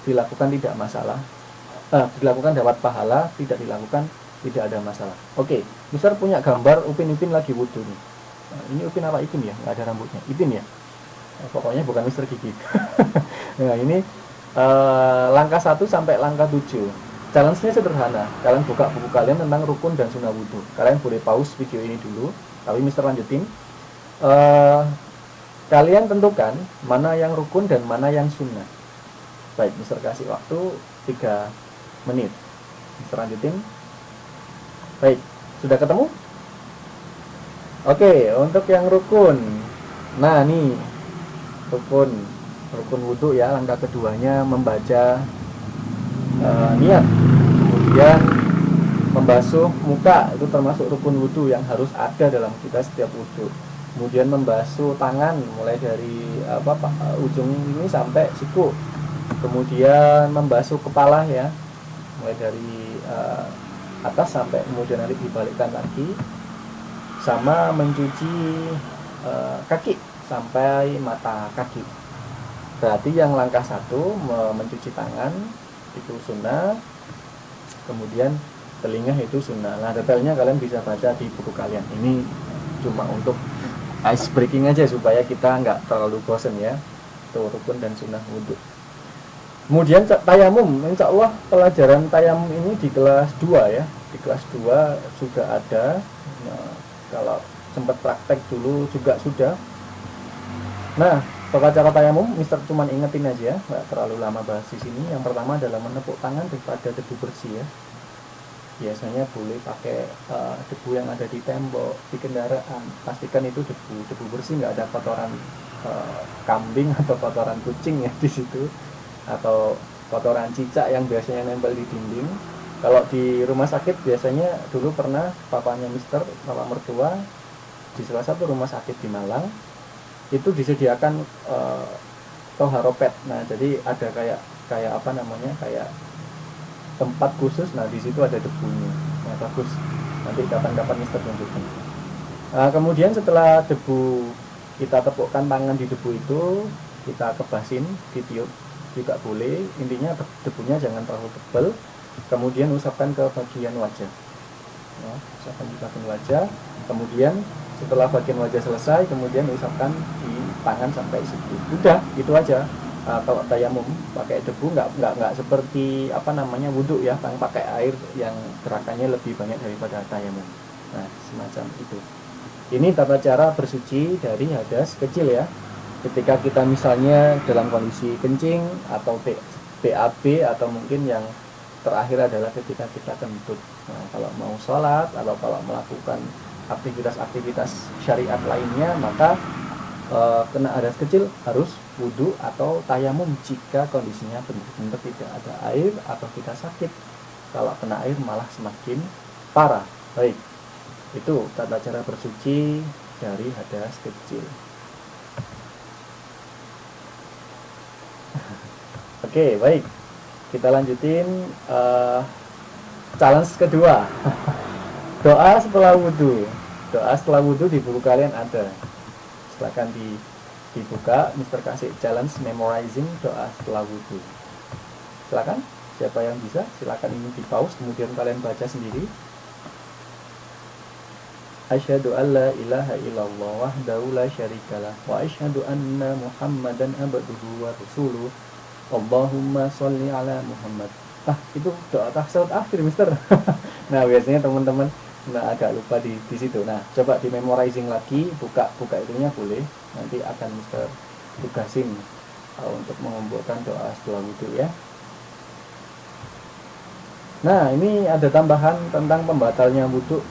dilakukan tidak masalah. Dilakukan dapat pahala, tidak dilakukan tidak ada masalah. Oke, Mister punya gambar Upin lagi wudhu nih. Nah, ini Upin apa Ipin ya? Nggak ada rambutnya. Ipin ya? Nah, pokoknya bukan Mister Gigi. Nah, ini langkah 1 sampai langkah 7. Challenge-nya sederhana. Kalian buka buku kalian tentang rukun dan sunnah wudhu. Kalian boleh pause video ini dulu, tapi Mister lanjutin. Kalian tentukan mana yang rukun dan mana yang sunnah. Baik, Mister kasih waktu 3 menit. Mister lanjutin. Baik, sudah ketemu? Oke, untuk yang rukun. Nah, nih rukun wudhu ya. Langkah keduanya membaca niat, kemudian membasuh muka, itu termasuk rukun wudhu yang harus ada dalam kita setiap wudhu. Kemudian membasuh tangan mulai dari ujung ini sampai siku. Kemudian membasuh kepala ya, mulai dari atas sampai kemudian nanti dibalikkan lagi, sama mencuci kaki sampai mata kaki. Berarti yang langkah 1 mencuci tangan itu sunnah, kemudian telinga itu sunnah. Nah, detailnya kalian bisa baca di buku kalian. Ini cuma untuk ice breaking aja supaya kita nggak terlalu bosen ya. Itu rukun dan sunnah wudhu. Kemudian tayamum, insya Allah pelajaran tayamum ini di kelas 2 ya. Di kelas 2 sudah ada. Nah, kalau sempat praktek dulu juga sudah. Nah, tata cara tayamum, Mister cuman ingetin aja, nggak terlalu lama bahas di sini. Yang pertama adalah menepuk tangan daripada debu bersih ya. Biasanya boleh pakai debu yang ada di tembok, di kendaraan. Pastikan itu debu bersih, nggak ada kotoran kambing atau kotoran kucing ya di situ, atau kotoran cicak yang biasanya nempel di dinding. Kalau di rumah sakit biasanya dulu pernah papanya Mister, papa mertua, di salah satu rumah sakit di Malang itu disediakan toharopet. Nah, jadi ada kayak apa namanya, kayak tempat khusus. Nah, di situ ada debunya. Nah, bagus. Nanti kapan-kapan Mister tunjukin. Kemudian setelah debu kita tepukkan tangan di debu itu, kita kebasin, ditiup juga boleh. Intinya debunya jangan terlalu tebal. Kemudian usapkan ke bagian wajah. Nah, usapkan di bagian wajah. Kemudian setelah bagian wajah selesai, kemudian usapkan di tangan sampai siku. Udah, itu aja. Kalau tayamum pakai debu nggak seperti wudhu ya, yang pakai air yang gerakannya lebih banyak daripada tayamum. Nah, semacam itu. Ini tata cara bersuci dari hadas kecil ya. Ketika kita misalnya dalam kondisi kencing atau BAB, atau mungkin yang terakhir adalah ketika kita kentut. Nah, kalau mau sholat atau kalau melakukan aktivitas syariat lainnya, maka kena hadas kecil harus wudhu atau tayamum jika kondisinya benar-benar tidak ada air atau kita sakit. Kalau kena air malah semakin parah. Baik, itu tata cara bersuci dari hadas kecil. Oke, baik, kita lanjutin challenge kedua. Doa setelah wudhu. Doa setelah wudhu di buku kalian ada. Silakan dibuka. Mister kasih challenge memorizing doa setelah wudhu. Silakan. Siapa yang bisa, silakan ini di pause, kemudian kalian baca sendiri. Asyhadu an la ilaha illallah wahdahu la syarikalah wa asyhadu anna Muhammadan abduhu wa rasuluh. Allahumma sholli ala Muhammad. Itu doa tasawuf akhir, Mister. Nah, biasanya teman-teman agak lupa di situ. Nah, coba di memorizing lagi, buka itunya boleh. Nanti akan Mister tugasin untuk mengumpulkan doa setelah wudhu ya. Nah, ini ada tambahan tentang pembatalnya wudhu.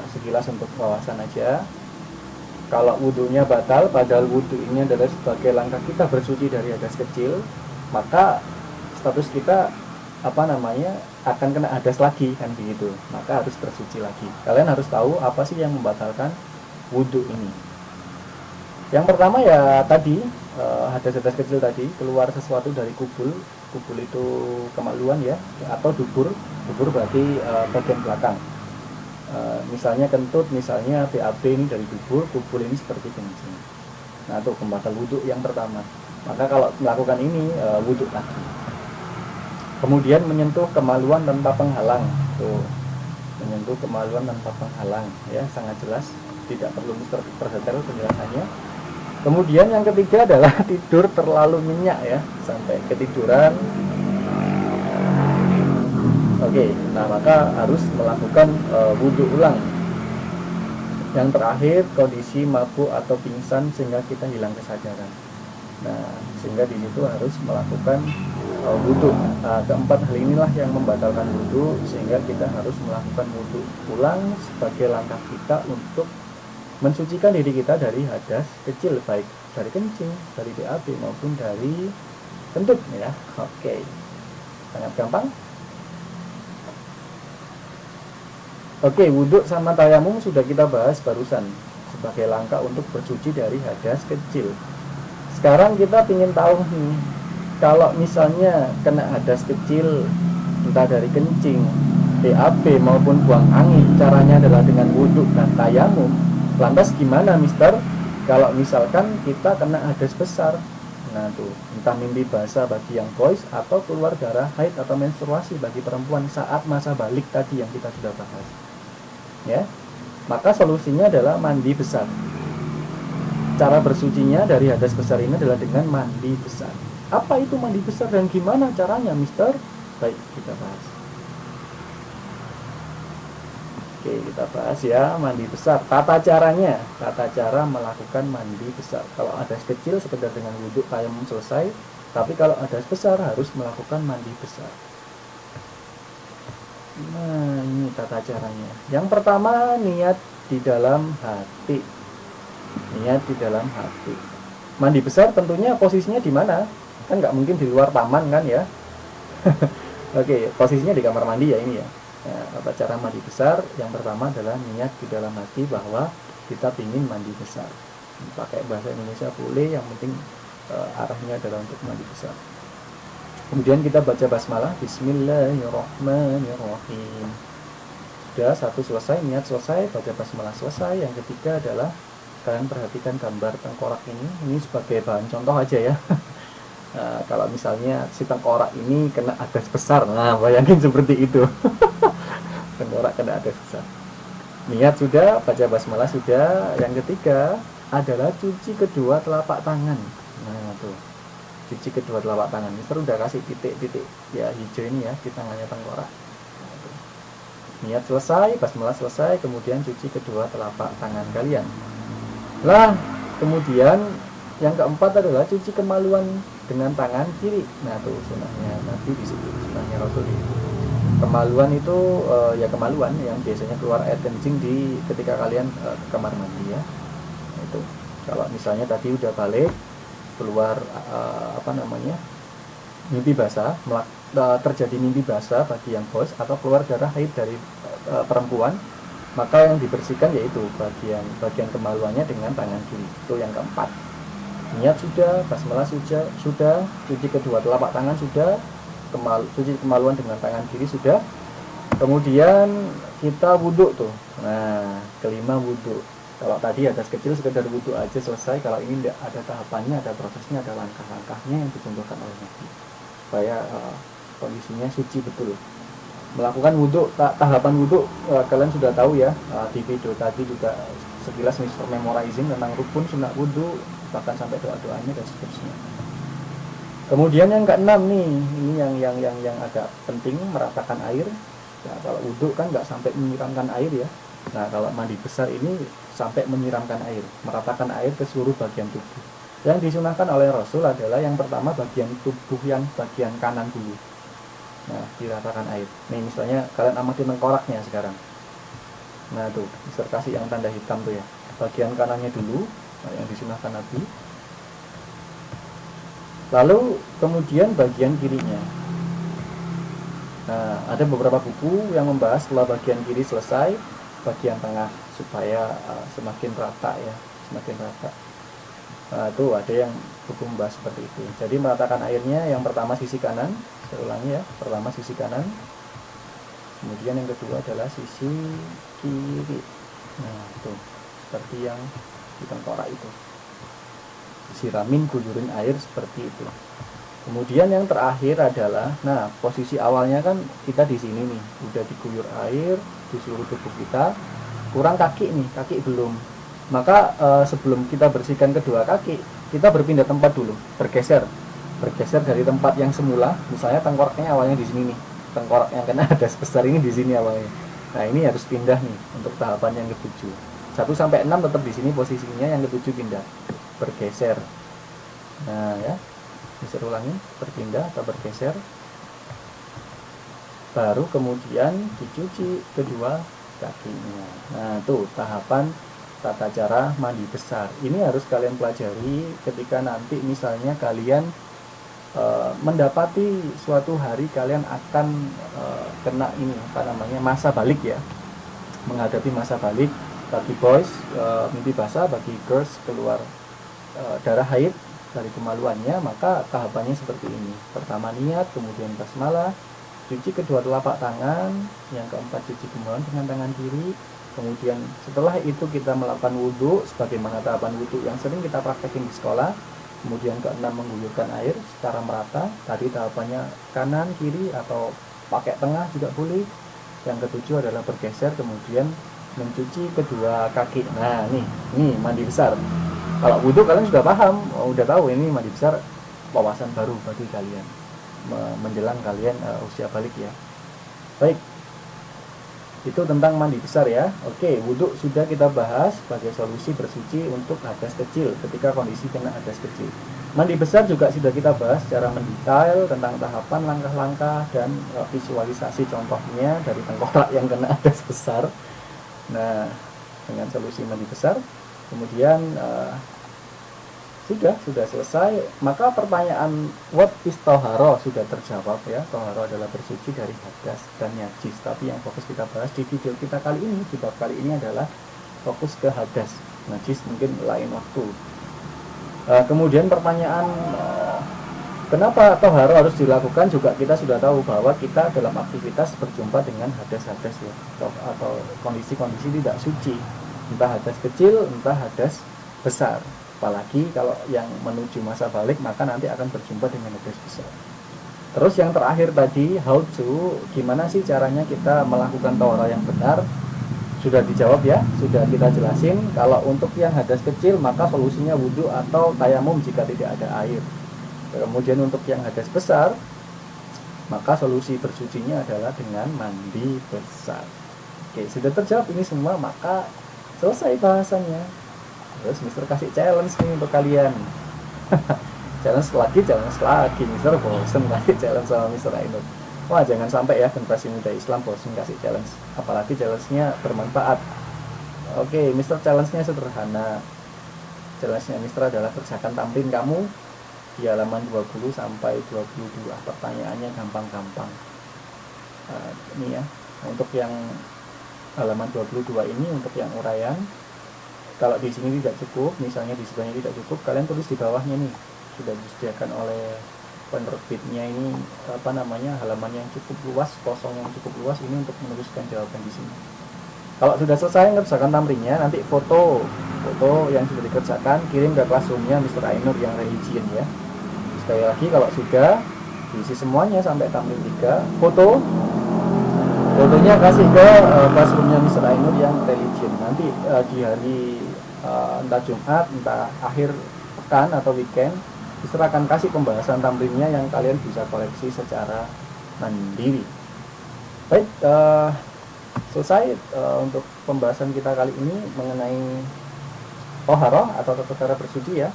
Sekilas untuk wawasan aja. Kalau wudhunya batal, padahal wudhu ini adalah sebagai langkah kita bersuci dari hadas kecil, maka status kita akan kena hadas lagi kan begitu. Maka harus bersuci lagi. Kalian harus tahu apa sih yang membatalkan wudhu ini. Yang pertama ya tadi, hadas-hadas kecil tadi, keluar sesuatu dari kubul itu kemaluan ya, atau dubur berarti bagian belakang. Misalnya kentut, misalnya BAB ini dari dubur, kubul ini seperti kencing. Nah, itu pembatal wudhu yang pertama. Maka kalau melakukan ini wudhu lagi. Kemudian menyentuh kemaluan tanpa penghalang. Tuh, menyentuh kemaluan tanpa penghalang ya, sangat jelas, tidak perlu berdetail penjelasannya. Kemudian yang ketiga adalah tidur terlalu nyenyak ya, sampai ketiduran. Oke, nah maka harus melakukan wudhu ulang. Yang terakhir, kondisi mabuk atau pingsan sehingga kita hilang kesadaran. Nah, sehingga di situ harus melakukan wudhu. Nah, keempat hal inilah yang membatalkan wudhu, sehingga kita harus melakukan wudhu ulang sebagai langkah kita untuk mensucikan diri kita dari hadas kecil, baik dari kencing, dari BAB maupun dari kentut ya. Oke, sangat gampang. Oke, wudhu sama tayamum sudah kita bahas barusan sebagai langkah untuk bersuci dari hadas kecil. Sekarang kita ingin tahu nih, kalau misalnya kena hadas kecil entah dari kencing, BAB maupun buang angin, caranya adalah dengan wudhu dan tayamum. Lantas gimana, Mister? Kalau misalkan kita kena hadas besar, nah tuh, entah mimpi basah bagi yang boys atau keluar darah haid atau menstruasi bagi perempuan saat masa balik tadi yang kita sudah bahas. Ya, maka solusinya adalah mandi besar. Cara bersucinya dari hadas besar ini adalah dengan mandi besar. Apa itu mandi besar dan gimana caranya, Mister? Baik, kita bahas. Oke, kita bahas ya, mandi besar. Tata cara melakukan mandi besar. Kalau hadas kecil sekedar dengan wudhu tayamum selesai, tapi kalau hadas besar harus melakukan mandi besar. Nah, ini tata caranya. Yang pertama, niat di dalam hati. Niat di dalam hati. Mandi besar tentunya posisinya di mana? Kan nggak mungkin di luar taman kan ya. Oke, posisinya di kamar mandi ya ini ya. Nah, tata cara mandi besar yang pertama adalah niat di dalam hati bahwa kita ingin mandi besar. Pakai bahasa Indonesia boleh, yang penting arahnya adalah untuk mandi besar. Kemudian kita baca basmalah, Bismillahirrahmanirrahim. Sudah, satu selesai, niat selesai, baca basmalah selesai. Yang ketiga adalah kalian perhatikan gambar tengkorak ini sebagai bahan contoh aja ya. Nah, kalau misalnya si tengkorak ini kena hadas besar, nah bayangin seperti itu. Tengkorak kena hadas besar. Niat sudah, baca basmalah sudah. Yang ketiga adalah cuci kedua telapak tangan. Nah tuh, cuci kedua telapak tangan. Mister udah kasih titik-titik ya hijau ini ya di tangannya tengkorak. Nah, niat selesai, basmalah selesai, kemudian cuci kedua telapak tangan kalian. Lah, kemudian yang keempat adalah cuci kemaluan dengan tangan kiri. Nah tuh sunahnya Nabi di situ, sunahnya Rasul itu. Kemaluan itu ya kemaluan yang biasanya keluar air kencing ketika kalian ke kamar mandi ya. Nah, itu kalau misalnya tadi udah balik keluar mimpi basah, terjadi mimpi basah bagi yang bos atau keluar darah haid dari perempuan, maka yang dibersihkan yaitu bagian kemaluannya dengan tangan kiri. Itu yang keempat. Niat sudah, basmalah sudah, cuci kedua telapak tangan sudah, cuci kemaluan dengan tangan kiri sudah. Kemudian kita wudhu tuh. Nah, kelima wudhu. Kalau tadi hadas kecil sekedar wudhu aja selesai. Kalau ini ada tahapannya, ada prosesnya, ada langkah-langkahnya yang dicontohkan oleh Nabi supaya kondisinya suci betul. Melakukan wudhu, tahapan wudhu kalian sudah tahu ya, di video tadi juga sekilas Mister memorizing tentang rukun, sunat wudhu, bahkan sampai doa-doanya dan seterusnya. Kemudian yang keenam nih, ini yang agak penting, meratakan air. Nah, kalau wudhu kan nggak sampai menyiramkan air ya. Nah, kalau mandi besar ini sampai menyiramkan air, meratakan air ke seluruh bagian tubuh. Yang disunahkan oleh Rasul adalah yang pertama bagian tubuh yang bagian kanan dulu. Nah, diratakan air. Nih misalnya kalian amati tengkoraknya sekarang. Nah tuh, Mister kasih yang tanda hitam tuh ya. Bagian kanannya dulu, nah, yang disunahkan Nabi. Lalu kemudian bagian kirinya. Nah, ada beberapa buku yang membahas setelah bagian kiri selesai, bagian tengah supaya semakin rata ya, semakin rata. Nah, itu ada yang buku membahas seperti itu. Jadi meratakan airnya yang pertama sisi kanan, saya ulangi ya, pertama sisi kanan. Kemudian yang kedua adalah sisi kiri. Nah, itu seperti yang di tengkorak itu. Siramin guyurin air seperti itu. Kemudian yang terakhir adalah, nah posisi awalnya kan kita di sini nih, udah diguyur air di seluruh tubuh kita, kurang kaki nih, kaki belum. Maka sebelum kita bersihkan kedua kaki, kita berpindah tempat dulu, bergeser dari tempat yang semula. Misalnya tengkoraknya awalnya di sini nih, tengkorak yang kena hadas besar ini di sini awalnya. Nah ini harus pindah nih untuk tahapan yang ketujuh. 1 sampai 6 tetap di sini posisinya, yang ketujuh pindah, bergeser. Nah ya, bisa ulangi, berpindah atau bergeser. Baru kemudian dicuci kedua kakinya. Nah tuh tahapan tata cara mandi besar. Ini harus kalian pelajari ketika nanti misalnya kalian mendapati suatu hari kalian akan kena ini apa namanya, masa balik ya, menghadapi masa balik. Bagi boys mimpi basah, bagi girls keluar darah haid dari kemaluannya, maka tahapannya seperti ini. Pertama niat, kemudian basmalah, cuci kedua telapak tangan, yang keempat cuci kemaluan dengan tangan kiri. Kemudian setelah itu kita melakukan wudhu sebagaimana tahapan wudhu yang sering kita praktekin di sekolah. Kemudian keenam mengguyurkan air secara merata. Tadi tahapannya kanan, kiri, atau pakai tengah juga boleh. Yang ketujuh adalah bergeser, kemudian mencuci kedua kaki. Nah nih mandi besar. Kalau wudhu kalian sudah paham, udah tahu ini mandi besar, wawasan baru bagi kalian menjelang kalian usia balik ya. Baik, itu tentang mandi besar ya. Oke, wudhu sudah kita bahas sebagai solusi bersuci untuk hadas kecil ketika kondisi kena hadas kecil. Mandi besar juga sudah kita bahas secara mendetail tentang tahapan, langkah-langkah, dan visualisasi contohnya dari tengkorak yang kena hadas besar. Nah, dengan solusi mandi besar, kemudian sudah selesai. Maka pertanyaan what is toharo sudah terjawab ya. Toharo adalah bersuci dari hadas dan najis. Tapi yang fokus kita bahas di video kita kali ini, di bab kali ini adalah fokus ke hadas. Najis mungkin lain waktu. Kemudian pertanyaan kenapa toharo harus dilakukan, juga kita sudah tahu bahwa kita dalam aktivitas berjumpa dengan hadas-hadas ya, atau kondisi-kondisi tidak suci, entah hadas kecil, entah hadas besar. Apalagi kalau yang menuju masa balik, maka nanti akan berjumpa dengan hadas besar. Terus yang terakhir tadi, how to, gimana sih caranya kita melakukan toharo yang benar, sudah dijawab ya, sudah kita jelasin. Kalau untuk yang hadas kecil, maka solusinya wudhu atau tayamum jika tidak ada air. Kemudian untuk yang hadas besar, maka solusi bersucinya adalah dengan mandi besar. Oke, sudah terjawab ini semua, maka selesai bahasannya. Terus Mister kasih challenge nih untuk kalian. challenge lagi, Mister bosen kasih challenge sama Mister Ainur. Wah, jangan sampai ya generasi muda Islam bosen kasih challenge, apalagi challenge-nya bermanfaat. Oke, Mister challenge-nya sederhana. Challenge-nya Mister adalah kerjakan tamrin kamu di halaman 20 sampai 22. Pertanyaannya gampang-gampang. Ini ya, untuk yang halaman 22 ini untuk yang uraian. Kalau di sini tidak cukup, misalnya di sebelahnya tidak cukup, kalian tulis di bawahnya nih. Sudah disediakan oleh penerbitnya ini apa namanya, halaman yang cukup luas, kosong yang cukup luas ini untuk menuliskan jawaban di sini. Kalau sudah selesai mengerjakan tamrinnya, nanti foto yang sudah dikerjakan kirim ke classroomnya Mr. Ainur yang religion ya. Sekali lagi, kalau sudah diisi semuanya sampai tamrin 3. Fotonya kasih ke classroomnya Mr. Ainur yang religion. Nanti di hari entah Jumat, entah akhir pekan atau weekend, Mister akan kasih pembahasan tamrinnya yang kalian bisa koleksi secara mandiri. Baik, selesai untuk pembahasan kita kali ini mengenai toharoh atau tata cara bersuci ya.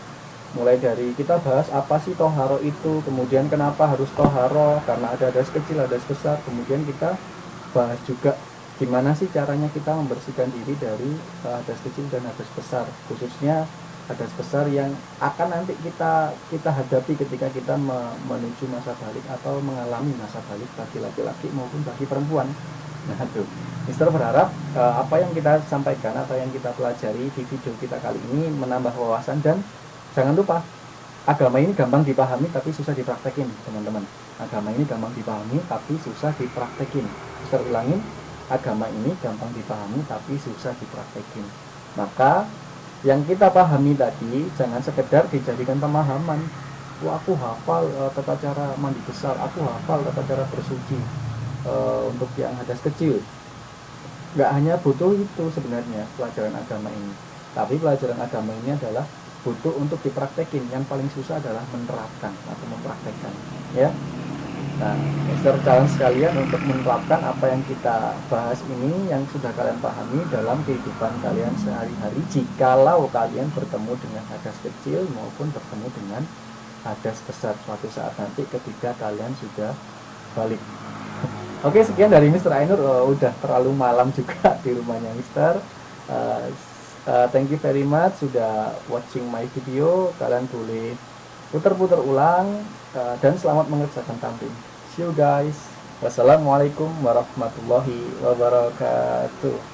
Mulai dari kita bahas apa sih toharoh itu, kemudian kenapa harus toharoh, karena ada hadas kecil, hadas besar. Kemudian kita bahas juga gimana sih caranya kita membersihkan diri dari hadas kecil dan hadas besar, khususnya hadas besar yang akan nanti kita hadapi ketika kita menuju masa balik atau mengalami masa balik bagi laki-laki maupun bagi perempuan. Nah tuh, Mister berharap apa yang kita sampaikan atau yang kita pelajari di video kita kali ini menambah wawasan. Dan jangan lupa, agama ini gampang dipahami tapi susah dipraktekin, teman-teman. Agama ini gampang dipahami tapi susah dipraktekin. Mister ulangin, agama ini gampang dipahami tapi susah dipraktekin. Maka yang kita pahami tadi jangan sekedar dijadikan pemahaman. Wah, aku hafal tata cara mandi besar, aku hafal tata cara bersuci untuk yang hadas kecil. Nggak hanya butuh itu sebenarnya pelajaran agama ini, tapi pelajaran agama ini adalah butuh untuk dipraktekin. Yang paling susah adalah menerapkan atau mempraktekkan, ya. Nah, Mister challenge sekalian untuk menerapkan apa yang kita bahas ini, yang sudah kalian pahami dalam kehidupan kalian sehari-hari, jikalau kalian bertemu dengan hadas kecil maupun bertemu dengan hadas besar suatu saat nanti ketika kalian sudah balik. Oke, sekian dari Mister Ainur. Udah terlalu malam juga di rumahnya Mister. Thank you very much sudah watching my video. Kalian boleh putar-putar ulang dan selamat mengerjakan tamrin. See you guys. Wassalamualaikum warahmatullahi wabarakatuh.